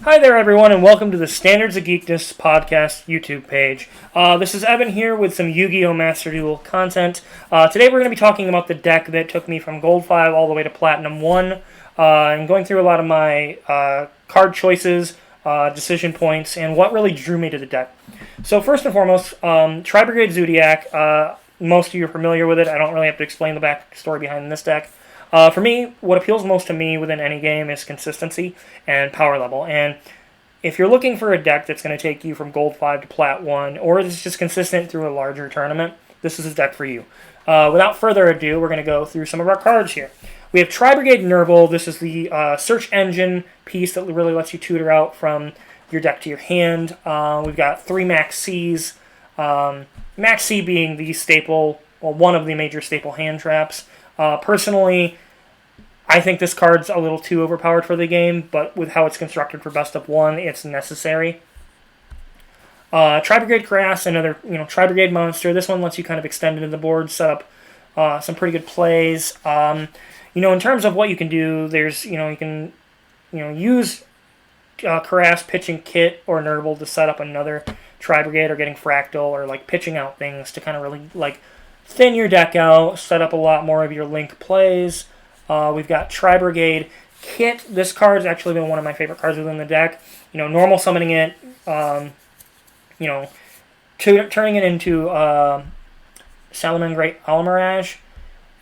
Hi there, everyone, and welcome to the Standards of Geekeness podcast YouTube page. This is Evan here with some Yu-Gi-Oh! Master Duel content. Today we're going to be talking about the deck that took me from Gold 5 all the way to Platinum 1, and going through a lot of my card choices, decision points, and what really drew me to the deck. So first and foremost, Tri-Brigade Zoodiac. Most of you are familiar with it. I don't really have to explain the backstory behind this deck. For me, what appeals most to me within any game is consistency and power level. And if you're looking for a deck that's going to take you from Gold 5 to Plat 1, or is just consistent through a larger tournament, this is a deck for you. Without further ado, we're going to go through some of our cards here. We have Tri-Brigade Nervall. This is the search engine piece that really lets you tutor out from your deck to your hand. We've got 3 Maxx Cs. Maxx C being the staple, well, one of the major staple hand traps. Personally, I think this card's a little too overpowered for the game, but with how it's constructed for best of one, it's necessary. Tri-Brigade Kerass, another Tri-Brigade monster. This one lets you kind of extend into the board, set up some pretty good plays. In terms of what you can do, there's you can use Kerass pitching Kitt or Nervall to set up another Tri-Brigade, or getting Fraktall, or like pitching out things to kind of really like thin your deck out, set up a lot more of your link plays. We've got Tri-Brigade Kitt. This card has actually been one of my favorite cards within the deck. Normal summoning it, turning it into Salamangreat Alamirage,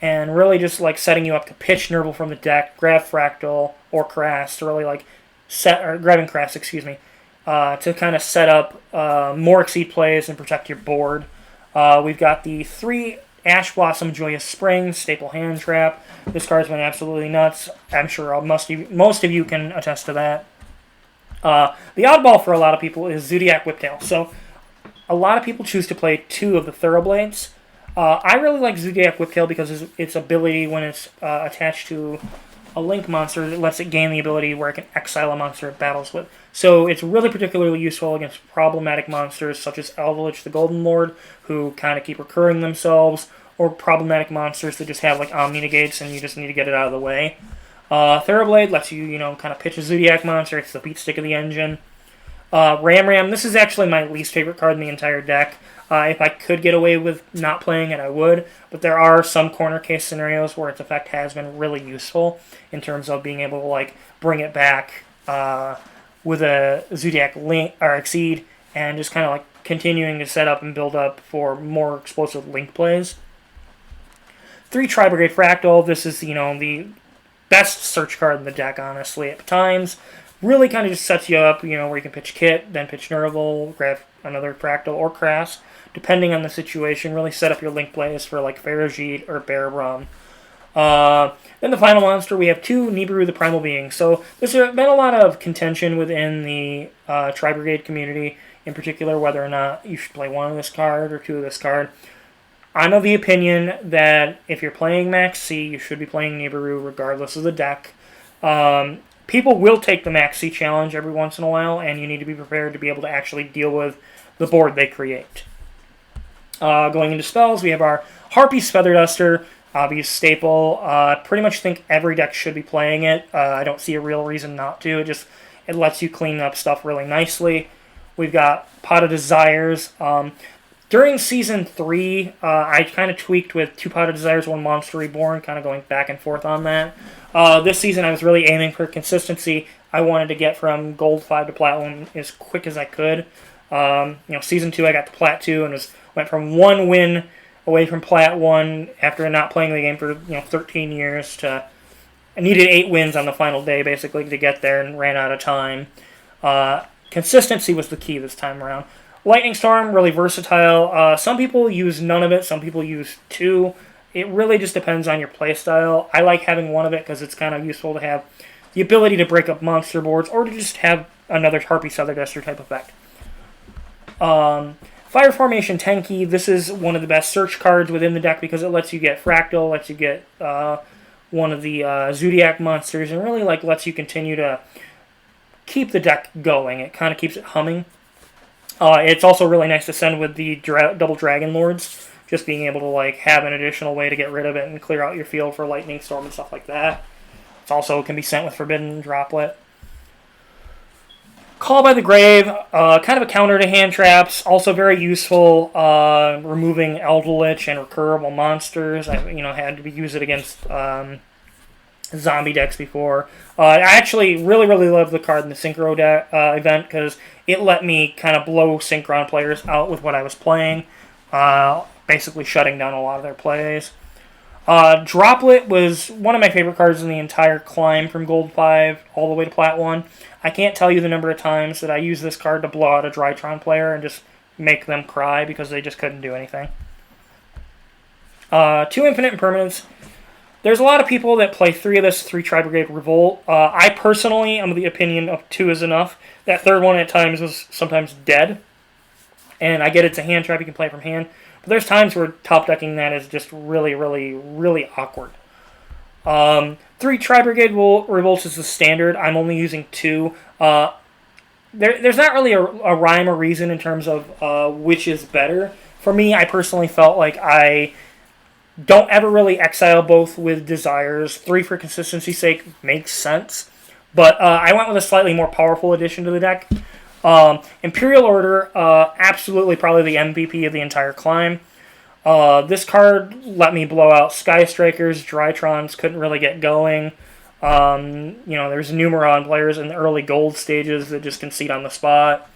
and really just like setting you up to pitch Nervall from the deck, grab Fraktall or Kerass to really like grabbing Kerass, to kind of set up more Exceed plays and protect your board. We've got the 3 Ash Blossom Joyous Spring, staple hand trap. This card's been absolutely nuts. I'm sure most of you can attest to that. The oddball for a lot of people is Zoodiac Whiptail. So a lot of people choose to play 2 of the Thoroughblades. I really like Zoodiac Whiptail because its ability when it's attached to a link monster that lets it gain the ability where it can exile a monster it battles with. So it's really particularly useful against problematic monsters such as Elvilich the Golden Lord, who kind of keep recurring themselves, or problematic monsters that just have like Omni negates and you just need to get it out of the way. Thoroughblade lets you, kind of pitch a Zoodiac monster. It's the beat stick of the engine. Ramram, this is actually my least favorite card in the entire deck. If I could get away with not playing it, I would. But there are some corner case scenarios where its effect has been really useful in terms of being able to like bring it back with a Zoodiac link or Exceed, and just kind of like continuing to set up and build up for more explosive link plays. 3 Tri-Brigade Fraktall. This is the best search card in the deck, honestly, at times. Really kind of just sets you up, where you can pitch Kitt, then pitch Nervall, grab another Fraktall or Kerass, depending on the situation. Really set up your link plays for like Farajit or Bearbrum. Then the final monster, we have 2 Nibiru the Primal Beings. So there's been a lot of contention within the Tri-Brigade community, in particular, whether or not you should play 1 of this card or 2 of this card. I'm of the opinion that if you're playing Maxx C, you should be playing Nibiru regardless of the deck. People will take the Maxx C challenge every once in a while, and you need to be prepared to be able to actually deal with the board they create. Going into spells, we have our Harpie's Feather Duster, obvious staple. Pretty much think every deck should be playing it. I don't see a real reason not to. It lets you clean up stuff really nicely. We've got Pot of Desires. During Season 3, I kind of tweaked with 2 Pot of Desires, 1 Monster Reborn, kind of going back and forth on that. This season, I was really aiming for consistency. I wanted to get from Gold 5 to Plat 1 as quick as I could. Season 2, I got to Plat 2 and went from 1 win away from Plat 1 after not playing the game for 13 years to I needed 8 wins on the final day, basically, to get there, and ran out of time. Consistency was the key this time around. Lightning Storm, really versatile. Some people use none of it. Some people use 2. It really just depends on your playstyle. I like having 1 of it because it's kind of useful to have the ability to break up monster boards or to just have another Harpie Feather Duster type effect. Fire Formation-Tenki. This is one of the best search cards within the deck because it lets you get Fraktall, lets you get one of the Zoodiac monsters, and really lets you continue to keep the deck going. It kind of keeps it humming. It's also really nice to send with the double Dragon Lords, just being able to have an additional way to get rid of it and clear out your field for Lightning Storm and stuff like that. It also can be sent with Forbidden Droplet. Call by the Grave, kind of a counter to hand traps, also very useful, removing Eldritch and recurable monsters. I had to use it against zombie decks before. I actually really love the card in the Synchro event because it let me kind of blow Synchron players out with what I was playing, basically shutting down a lot of their plays. Droplet was one of my favorite cards in the entire climb from Gold 5 all the way to Plat 1. I can't tell you the number of times that I used this card to blow out a Drytron player and just make them cry because they just couldn't do anything. 2 Infinite Impermanence. There's a lot of people that play 3 of this 3 Tri-Brigade Revolt. I personally am of the opinion of 2 is enough. That third one at times was sometimes dead. And I get it's a hand trap, you can play it from hand. But there's times where top decking that is just really awkward. 3 Tri-Brigade Revolts is the standard. I'm only using 2. There's not really a rhyme or reason in terms of which is better. For me, I personally felt like I don't ever really exile both with Desires. 3 for consistency's sake makes sense. But I went with a slightly more powerful addition to the deck. Imperial Order, absolutely probably the MVP of the entire climb. This card let me blow out Sky Strikers, Drytrons, couldn't really get going. There's Numeron players in the early gold stages that just concede on the spot.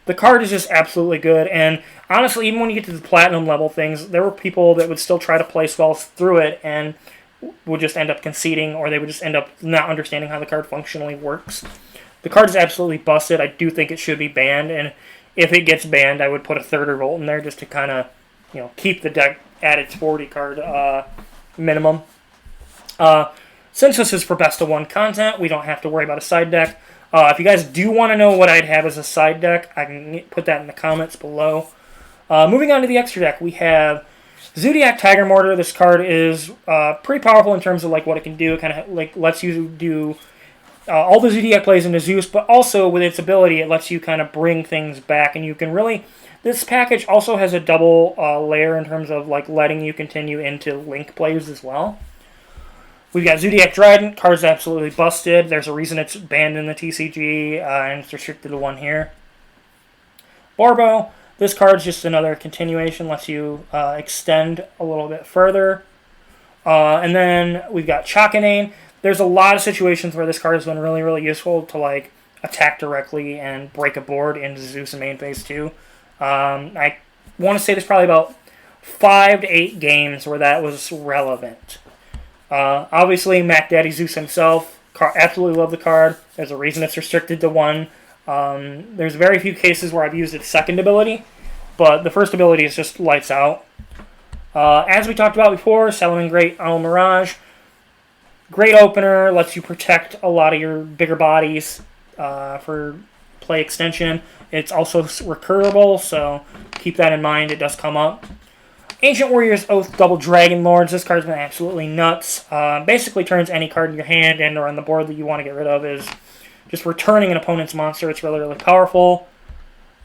The card is just absolutely good, and honestly, even when you get to the platinum level things, there were people that would still try to play spells through it and would just end up conceding, or they would just end up not understanding how the card functionally works. The card is absolutely busted. I do think it should be banned, and if it gets banned, I would put a 3rd Revolt in there just to kind of, keep the deck at its 40 card minimum. Since this is for best of 1 content, we don't have to worry about a side deck. If you guys do want to know what I'd have as a side deck, I can put that in the comments below. Moving on to the extra deck, we have Zoodiac Tiger Mortar. This card is pretty powerful in terms of what it can do. It kind of lets you do all the Zoodiac plays into Zeus, but also with its ability, it lets you kind of bring things back, and you can really... This package also has a double layer in terms of letting you continue into Link plays as well. We've got Zoodiac Trident. Card's absolutely busted. There's a reason it's banned in the TCG, and it's restricted to 1 here. Borbo. This card's just another continuation, lets you extend a little bit further. And then we've got Chakanane. There's a lot of situations where this card has been really useful to attack directly and break a board into Zeus and main phase 2. I want to say there's probably about 5 to 8 games where that was relevant. Obviously, Mac Daddy Zeus himself, absolutely love the card. There's a reason it's restricted to 1. There's very few cases where I've used its second ability, but the first ability is just lights out. As we talked about before, Salamangreat Great Owl Mirage. Great opener, lets you protect a lot of your bigger bodies for play extension. It's also recurable, so keep that in mind. It does come up. Ancient Warrior's Oath Double Dragon Lords. This card's been absolutely nuts. Basically turns any card in your hand and or on the board that you want to get rid of is just returning an opponent's monster. It's really powerful.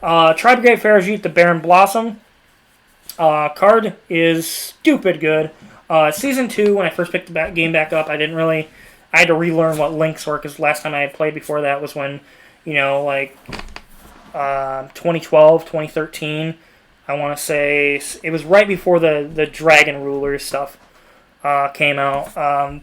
Tri-Brigade Farajit, the Baron Blossom. Card is stupid good. Season 2, when I first picked the game back up, I had to relearn what links were, because last time I had played before that was when, 2012, 2013, I want to say, it was right before the Dragon Ruler stuff came out.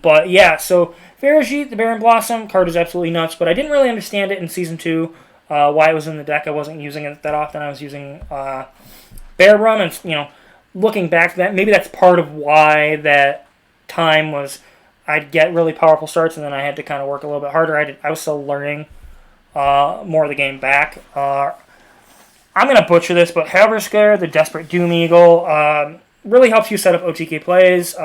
But yeah, so Farajit, the Baron Blossom, card is absolutely nuts, but I didn't really understand it in Season 2, why it was in the deck. I wasn't using it that often. I was using Bear Rum, and, looking back to that, maybe that's part of why that time was I'd get really powerful starts, and then I had to kind of work a little bit harder. I was still learning more of the game back. I'm going to butcher this, but Haverscare, the Desperate Doom Eagle, really helps you set up OTK plays.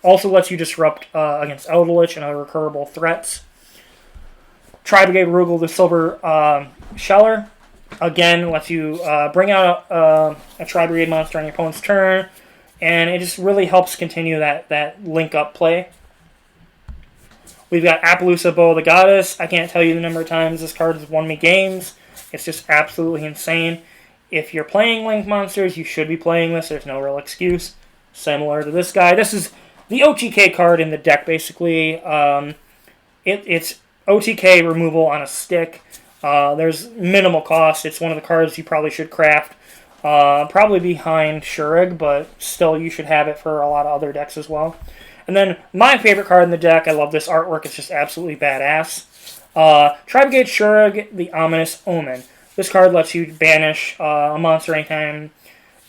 Also lets you disrupt against Eldritch and other recurable threats. Tri-Brigade Rugal, the Silver Sheller. Again, lets you bring out a Tri-Brigade monster on your opponent's turn, and it just really helps continue that link-up play. We've got Appaloosa Bow of the Goddess. I can't tell you the number of times this card has won me games. It's just absolutely insane. If you're playing Link monsters, you should be playing this. There's no real excuse. Similar to this guy. This is the OTK card in the deck, basically. It's OTK removal on a stick. There's minimal cost. It's one of the cards you probably should craft. Probably behind Shuraig, but still you should have it for a lot of other decks as well. And then my favorite card in the deck, I love this artwork, it's just absolutely badass. Tri-Brigade Shuraig, the Ominous Omen. This card lets you banish a monster anytime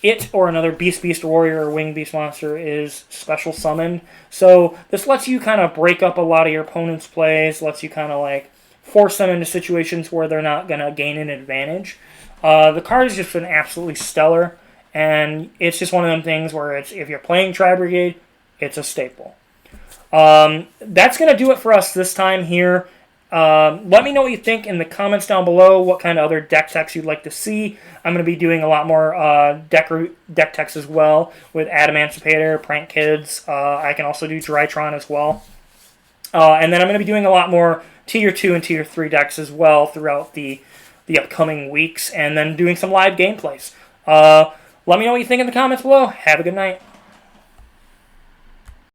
it or another Beast Warrior or Winged Beast monster is special summoned. So this lets you kind of break up a lot of your opponent's plays, lets you kind of like force them into situations where they're not going to gain an advantage. The card has just been absolutely stellar, and it's just one of them things where it's if you're playing Tri-Brigade, it's a staple. That's going to do it for us this time here. Let me know what you think in the comments down below, what kind of other deck techs you'd like to see. I'm going to be doing a lot more deck techs as well with Adamancipator, Prank Kids. I can also do Drytron as well. And then I'm going to be doing a lot more Tier 2 and Tier 3 decks as well throughout the upcoming weeks, and then doing some live gameplays. Let me know what you think in the comments below. Have a good night.